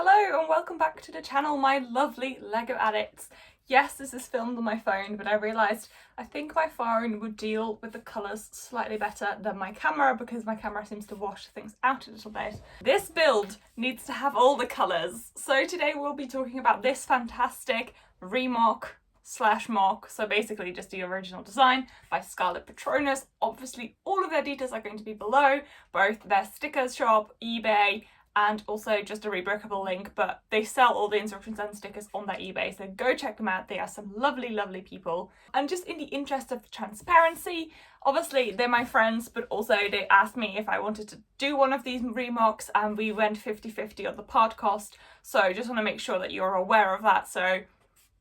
Hello and welcome back to the channel, my lovely LEGO addicts. Yes, this is filmed on my phone, but I realised I think my phone would deal with the colours slightly better than my camera because my camera seems to wash things out a little bit. This build needs to have all the colours. So today we'll be talking about this fantastic ReMoc / MOC, so basically just the original design by Scarlet Patronus. Obviously all of their details are going to be below, both their stickers shop, eBay, and also just a rebreakable link, but they sell all the instructions and stickers on their eBay, so go check them out. They are some lovely, lovely people. And just in the interest of transparency, obviously they're my friends, but also they asked me if I wanted to do one of these ReMocs, and we went 50-50 on the part cost, so just want to make sure that you're aware of that, so,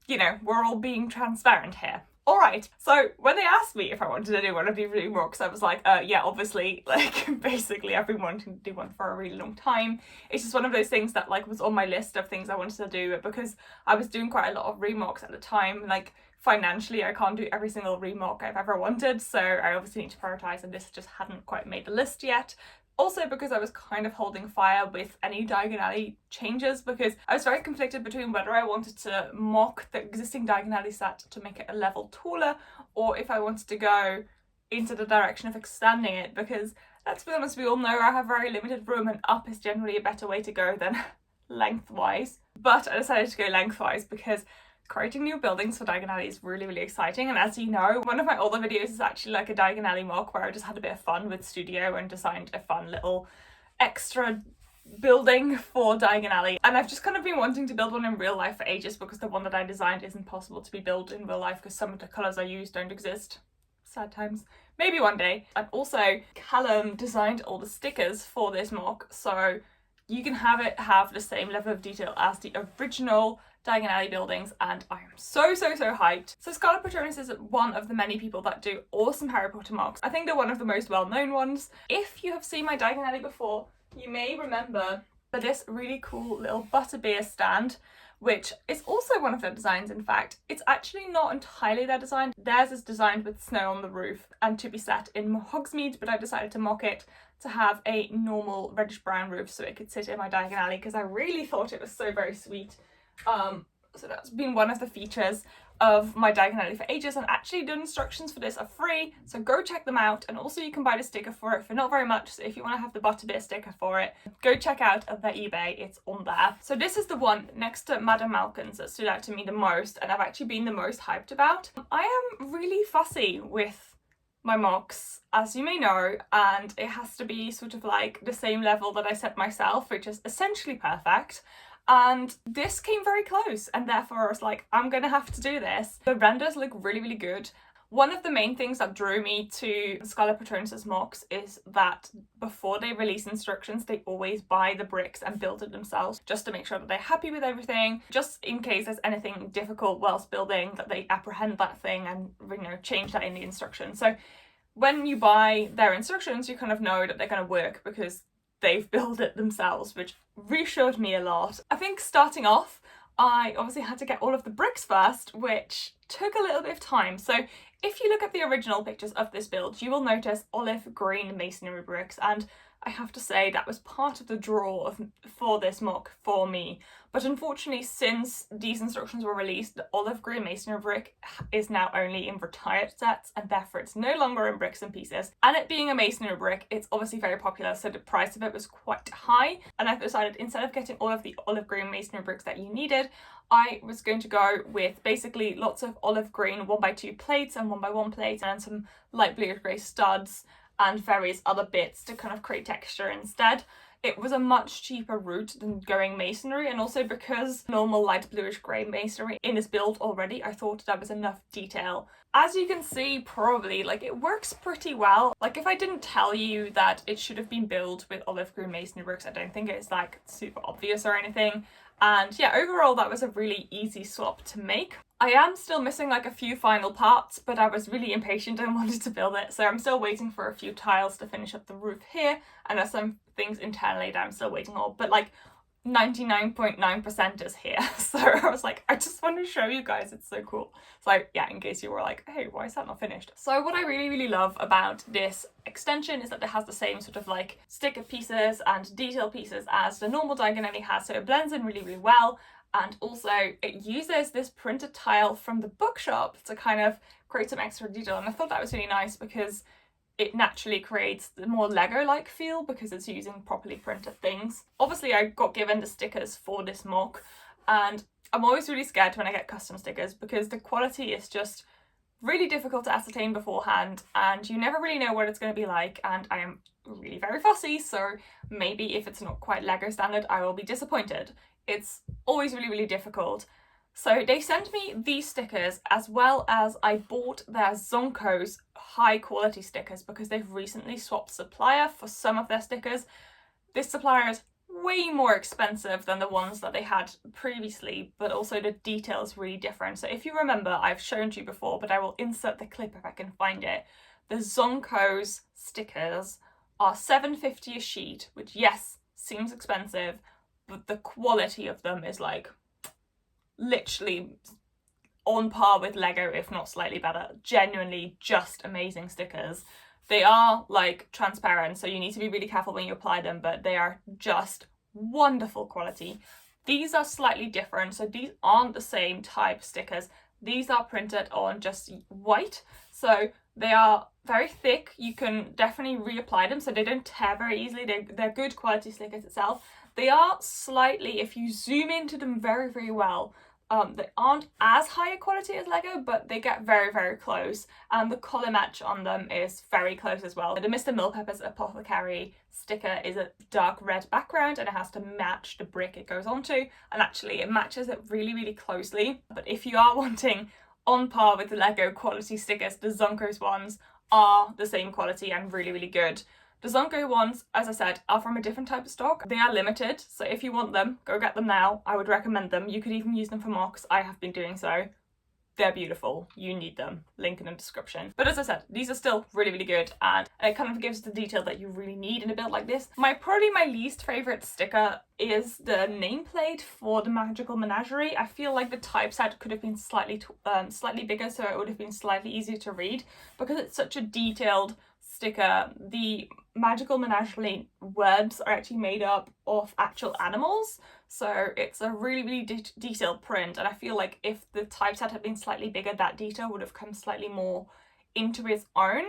you know, we're all being transparent here. Alright, so when they asked me if I wanted to do one of these ReMocs, I was like, yeah, obviously, like, basically I've been wanting to do one for a really long time. It's just one of those things that, like, was on my list of things I wanted to do, because I was doing quite a lot of ReMocs at the time. Like, financially, I can't do every single ReMoc I've ever wanted, so I obviously need to prioritise, and this just hadn't quite made the list yet. Also because I was kind of holding fire with any Diagon Alley changes, because I was very conflicted between whether I wanted to mock the existing Diagon Alley set to make it a level taller, or if I wanted to go into the direction of extending it, because let's be honest, we all know I have very limited room and up is generally a better way to go than lengthwise. But I decided to go lengthwise because creating new buildings for Diagon Alley is really, really exciting, and as you know, one of my older videos is actually like a Diagon Alley MOC where I just had a bit of fun with Studio and designed a fun little extra building for Diagon Alley. And I've just kind of been wanting to build one in real life for ages, because the one that I designed isn't possible to be built in real life because some of the colours I use don't exist. Sad times. Maybe one day. And also, Callum designed all the stickers for this MOC, so you can have the same level of detail as the original Diagon Alley buildings, and I am so hyped. So Scarlet Patronus is one of the many people that do awesome Harry Potter MOCs. I think they're one of the most well-known ones. If you have seen my Diagon Alley before, you may remember this really cool little butterbeer stand, which is also one of their designs. In fact, it's actually not entirely their design. Theirs is designed with snow on the roof and to be set in Hogsmeade, but I decided to mock it to have a normal reddish brown roof so it could sit in my Diagon Alley, because I really thought it was so very sweet. So that's been one of the features of my Diagon Alley for ages, and actually the instructions for this are free, so go check them out. And also you can buy the sticker for it for not very much, so if you want to have the butterbeer sticker for it, go check out their eBay, it's on there. So this is the one next to Madame Malkin's that stood out to me the most, and I've actually been the most hyped about. I am really fussy with my MOCs, as you may know, and it has to be sort of like the same level that I set myself, which is essentially perfect. And this came very close, and therefore I was like, I'm gonna have to do this. The renders look really, really good. One of the main things that drew me to Scarlet Patronus MOCs is that before they release instructions, they always buy the bricks and build it themselves, just to make sure that they're happy with everything, just in case there's anything difficult whilst building, that they apprehend that thing and, you know, change that in the instructions. So when you buy their instructions, you kind of know that they're going to work because they've built it themselves, which reassured me a lot. I think starting off, I obviously had to get all of the bricks first, which took a little bit of time. So if you look at the original pictures of this build, you will notice olive green masonry bricks, and I have to say that was part of the draw for this MOC for me. But unfortunately, since these instructions were released, the olive green masonry brick is now only in retired sets, and therefore it's no longer in bricks and pieces. And it being a masonry brick, it's obviously very popular, so the price of it was quite high. And I've decided, instead of getting all of the olive green masonry bricks that you needed, I was going to go with basically lots of olive green 1x2 plates and 1x1 plates, and some light bluish grey studs and various other bits to kind of create texture instead. It was a much cheaper route than going masonry, and also because normal light bluish grey masonry in this build already, I thought that was enough detail. As you can see, probably, like, it works pretty well. Like, if I didn't tell you that it should have been built with olive green masonry bricks, I don't think it's like super obvious or anything. And yeah, overall that was a really easy swap to make. I am still missing like a few final parts, but I was really impatient and wanted to build it, so I'm still waiting for a few tiles to finish up the roof here, and there's some things internally that I'm still waiting on. But like, 99.9% is here. So I was like, I just want to show you guys, it's so cool. So yeah, in case you were like, hey, why is that not finished? So what I really love about this extension is that it has the same sort of like sticker pieces and detail pieces as the normal Diagon Alley has, so it blends in really well. And also it uses this printed tile from the bookshop to kind of create some extra detail, and I thought that was really nice because it naturally creates the more Lego-like feel because it's using properly printed things. Obviously I got given the stickers for this MOC, and I'm always really scared when I get custom stickers because the quality is just really difficult to ascertain beforehand and you never really know what it's going to be like, and I am really very fussy, so maybe if it's not quite Lego standard I will be disappointed. It's always really difficult. So they sent me these stickers, as well as I bought their Zonko's high quality stickers because they've recently swapped supplier for some of their stickers. This supplier is way more expensive than the ones that they had previously, but also the detail is really different. So if you remember, I've shown you before, but I will insert the clip if I can find it. The Zonko's stickers are $7.50 a sheet, which yes, seems expensive, but the quality of them is like literally on par with Lego, if not slightly better. Genuinely just amazing stickers. They are like transparent, so you need to be really careful when you apply them, but they are just wonderful quality. These are slightly different, so these aren't the same type stickers. These are printed on just white, so they are very thick. You can definitely reapply them so they don't tear very easily. They're good quality stickers itself. They are slightly, if you zoom into them very well, they aren't as high a quality as Lego, but they get very close, and the colour match on them is very close as well. The Mr. Millpepper's Apothecary sticker is a dark red background and it has to match the brick it goes onto, and actually it matches it really closely. But if you are wanting on par with the Lego quality stickers, the Zonko's ones are the same quality and really good. The Zonko ones, as I said, are from a different type of stock. They are limited, so if you want them, go get them now. I would recommend them. You could even use them for MOCs. I have been doing so. They're beautiful. You need them. Link in the description. But as I said, these are still really good, and it kind of gives the detail that you really need in a build like this. Probably my least favourite sticker is the nameplate for the Magical Menagerie. I feel like the typeset could have been slightly bigger, so it would have been slightly easier to read. Because it's such a detailed sticker, the Magical Menagerie words are actually made up of actual animals, so it's a really detailed print, and I feel like if the typeset had been slightly bigger, that detail would have come slightly more into its own.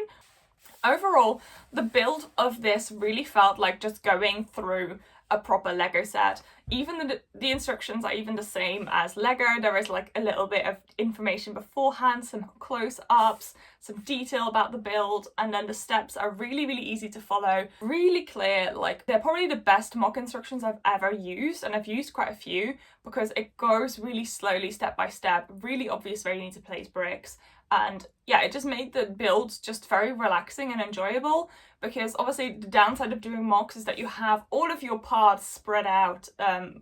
Overall, the build of this really felt like just going through a proper Lego set. Even the instructions are even the same as Lego. There is like a little bit of information beforehand, some close-ups, some detail about the build, and then the steps are really easy to follow, really clear. Like, they're probably the best MOC instructions I've ever used, and I've used quite a few because it goes really slowly, step by step, really obvious where you need to place bricks. And yeah, it just made the build just very relaxing and enjoyable, because obviously the downside of doing MOCs is that you have all of your parts spread out,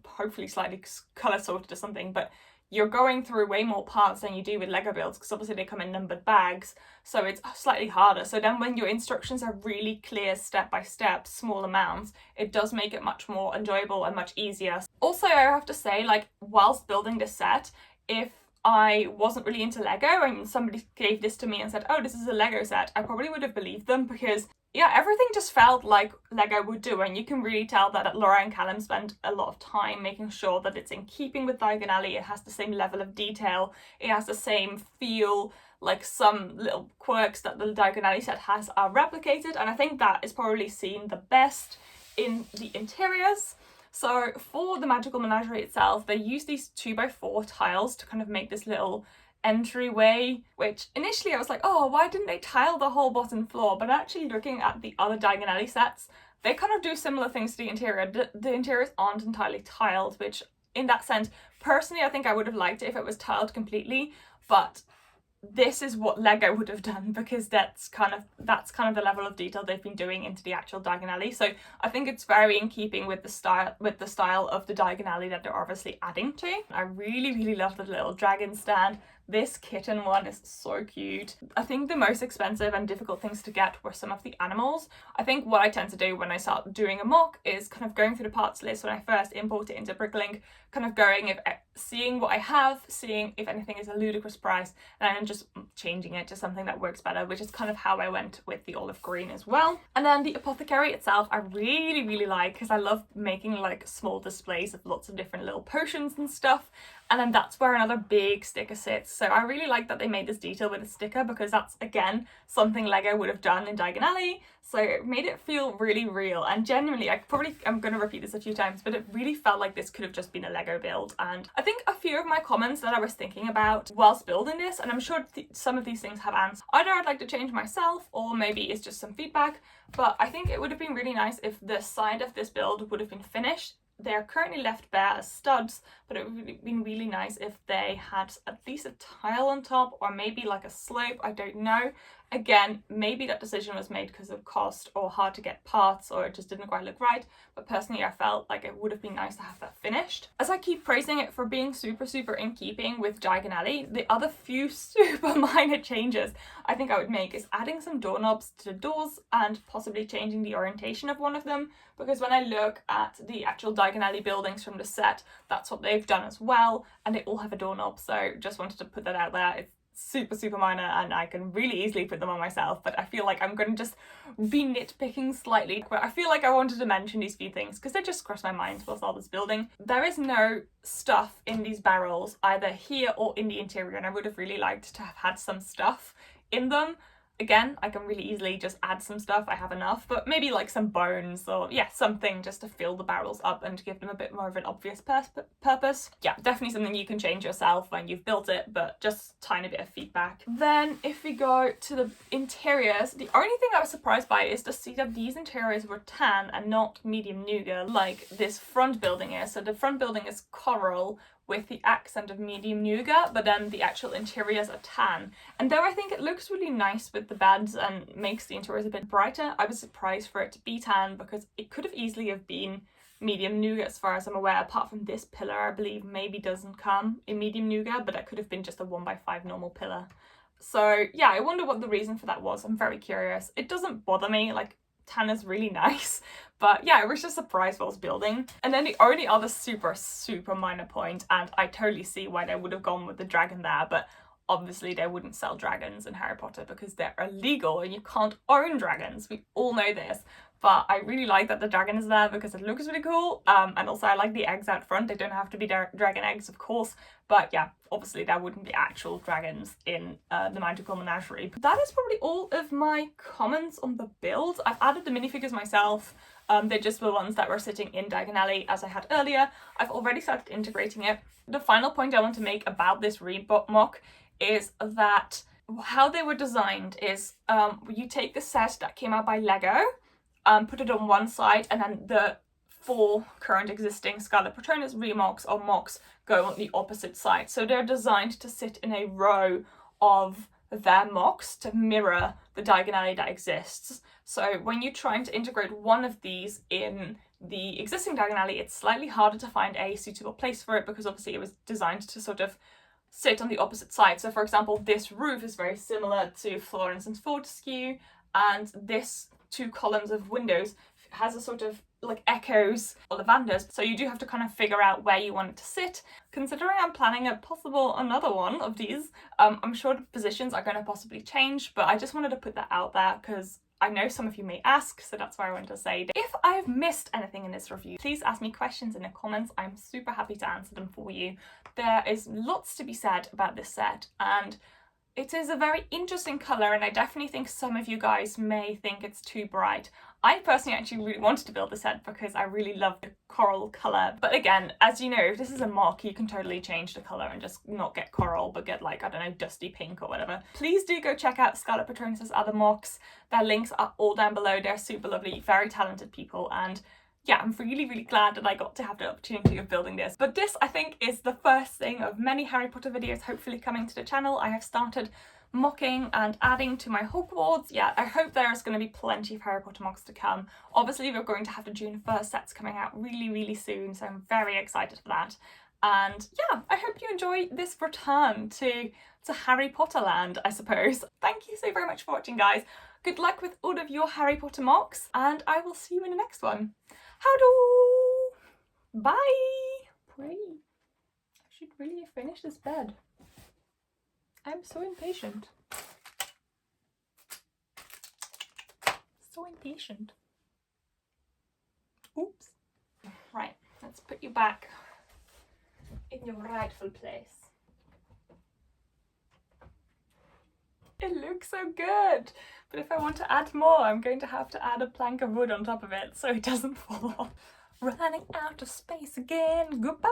hopefully slightly colour sorted or something, but you're going through way more parts than you do with Lego builds, because obviously they come in numbered bags, so it's slightly harder. So then when your instructions are really clear step by step, small amounts, it does make it much more enjoyable and much easier. Also, I have to say, like, whilst building this set, if I wasn't really into Lego and somebody gave this to me and said, oh, this is a Lego set, I probably would have believed them, because yeah, everything just felt like Lego would do, and you can really tell that Laura and Callum spent a lot of time making sure that it's in keeping with Diagon Alley. It has the same level of detail, it has the same feel, like some little quirks that the Diagon Alley set has are replicated, and I think that is probably seen the best in the interiors. So for the Magical Menagerie itself, they use these 2x4 tiles to kind of make this little entryway, which initially I was like, oh, why didn't they tile the whole bottom floor? But actually looking at the other Diagon Alley sets, they kind of do similar things to the interior. The interiors aren't entirely tiled, which in that sense, personally, I think I would have liked it if it was tiled completely, but this is what Lego would have done, because that's kind of the level of detail they've been doing into the actual Diagon Alley. So I think it's very in keeping with the style of the Diagon Alley that they're obviously adding to. I really love the little dragon stand. This kitten one is so cute. I think the most expensive and difficult things to get were some of the animals. I think what I tend to do when I start doing a MOC is kind of going through the parts list when I first import it into Bricklink, kind of going, seeing what I have, seeing if anything is a ludicrous price, and then just changing it to something that works better, which is kind of how I went with the olive green as well. And then the apothecary itself I really like, because I love making like small displays of lots of different little potions and stuff. And then that's where another big sticker sits. So I really like that they made this detail with a sticker, because that's, again, something Lego would have done in Diagon Alley. So it made it feel really real. And genuinely, I'm going to repeat this a few times, but it really felt like this could have just been a Lego build. And I think a few of my comments that I was thinking about whilst building this, and I'm sure some of these things have answers, either I'd like to change myself, or maybe it's just some feedback. But I think it would have been really nice if the side of this build would have been finished. They're currently left bare as studs, but it would have been really nice if they had at least a tile on top, or maybe like a slope, I don't know. Again, maybe that decision was made because of cost or hard to get parts, or it just didn't quite look right, but personally I felt like it would have been nice to have that finished. As I keep praising it for being super in keeping with Diagon Alley, the other few super minor changes I think I would make is adding some doorknobs to the doors and possibly changing the orientation of one of them, because when I look at the actual Diagon Alley buildings from the set, that's what they've done as well, and they all have a doorknob. So just wanted to put that out there. It's super minor and I can really easily put them on myself, but I feel like I'm going to just be nitpicking slightly. But I feel like I wanted to mention these few things because they just crossed my mind whilst I was building. There is no stuff in these barrels either here or in the interior, and I would have really liked to have had some stuff in them. Again, I can really easily just add some stuff, I have enough, but maybe like some bones or yeah, something just to fill the barrels up and to give them a bit more of an obvious purpose. Yeah, definitely something you can change yourself when you've built it, but just a tiny bit of feedback. Then if we go to the interiors, the only thing I was surprised by is to see that these interiors were tan and not medium nougat like this front building is. So the front building is coral with the accent of medium nougat, but then the actual interiors are tan. And though I think it looks really nice with the beds and makes the interiors a bit brighter, I was surprised for it to be tan, because it could have easily have been medium nougat as far as I'm aware, apart from this pillar I believe maybe doesn't come in medium nougat, but that could have been just a 1x5 normal pillar. So yeah, I wonder what the reason for that was. I'm very curious. It doesn't bother me, like tan is really nice, but yeah, I was just surprised while I was building. And then the only other super minor point, and I totally see why they would have gone with the dragon there, but obviously they wouldn't sell dragons in Harry Potter because they're illegal and you can't own dragons. We all know this. But I really like that the dragon is there because it looks really cool. And also I like the eggs out front. They don't have to be dragon eggs, of course. But yeah, obviously there wouldn't be actual dragons in the Magical Menagerie. But that is probably all of my comments on the build. I've added the minifigures myself. They just were ones that were sitting in Diagon Alley as I had earlier. I've already started integrating it. The final point I want to make about this ReMoc is that how they were designed is you take the set that came out by Lego, put it on one side, and then the 4 current existing Scarlet Patronus ReMocs or MOCs go on the opposite side. So they're designed to sit in a row of their MOCs to mirror the Diagon Alley that exists. So when you're trying to integrate one of these in the existing Diagon Alley, it's slightly harder to find a suitable place for it, because obviously it was designed to sort of sit on the opposite side. So for example, this roof is very similar to Florence and Fortescue, and this 2 columns of windows has a sort of like echoes Ollivanders, so you do have to kind of figure out where you want it to sit. Considering I'm planning another one of these, I'm sure the positions are going to possibly change, but I just wanted to put that out there because I know some of you may ask, so that's why I wanted to say. If I've missed anything in this review, please ask me questions in the comments. I'm super happy to answer them for you. There is lots to be said about this set, and it is a very interesting colour, and I definitely think some of you guys may think it's too bright. I personally actually really wanted to build this set because I really love the coral colour. But again, as you know, if this is a MOC, you can totally change the colour and just not get coral, but get like, I don't know, dusty pink or whatever. Please do go check out Scarlet Patronus' other MOCs. Their links are all down below. They're super lovely, very talented people, and yeah, I'm really glad that I got to have the opportunity of building this. But this, I think, is the first thing of many Harry Potter videos hopefully coming to the channel. I have started mocking and adding to my Hogwarts. Yeah, I hope there is going to be plenty of Harry Potter MOCs to come. Obviously, we're going to have the June 1st sets coming out really soon, so I'm very excited for that. And yeah, I hope you enjoy this return to Harry Potter land, I suppose. Thank you so very much for watching, guys. Good luck with all of your Harry Potter MOCs, and I will see you in the next one. Howdo! Bye! Pray. I should really finish this bed. I'm so impatient. So impatient. Oops. Right, let's put you back in your rightful place. It looks so good, but if I want to add more, I'm going to have to add a plank of wood on top of it so it doesn't fall off. Running out of space again. Goodbye!